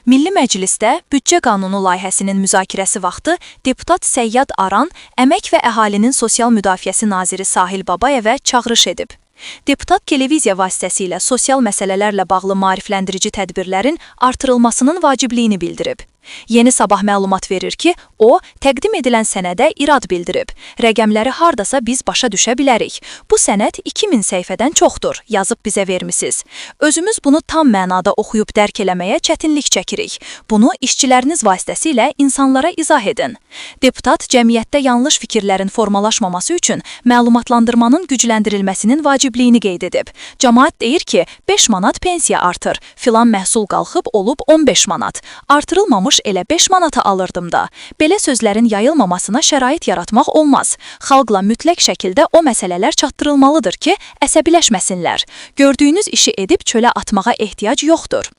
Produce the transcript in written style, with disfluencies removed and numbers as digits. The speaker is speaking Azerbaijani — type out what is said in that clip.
Milli Məclisdə büdcə qanunu layihəsinin müzakirəsi vaxtı deputat Səyyad Aran Əmək və Əhalinin Sosial Müdafiəsi naziri Sahil Babayevə çağırış edib. Deputat televiziya vasitəsilə sosial məsələlərlə bağlı maarifləndirici tədbirlərin artırılmasının vacibliyini bildirib. Yeni Sabah məlumat verir ki, o, təqdim edilən sənədə irad bildirib. Rəqəmləri hardasa biz başa düşə bilərik. Bu sənəd 2000 səhifədən çoxdur, yazıb bizə vermisiniz. Özümüz bunu tam mənada oxuyub dərk eləməyə çətinlik çəkirik. Bunu işçiləriniz vasitəsilə insanlara izah edin. Deputat cəmiyyətdə yanlış fikirlərin formalaşmaması üçün məlumatlandırmanın gücləndirilməsinin vacibliyini qeyd edib. Cəmaət deyir ki, 5 manat pensiya artır, filan məhsul qalxıb olub 15 manat. Artırılmamış elə 5 manata alırdım da. Belə sözlərin yayılmamasına şərait yaratmaq olmaz. Xalqla mütləq şəkildə o məsələlər çatdırılmalıdır ki, əsəbiləşməsinlər. Gördüyünüz işi edib çölə atmağa ehtiyac yoxdur.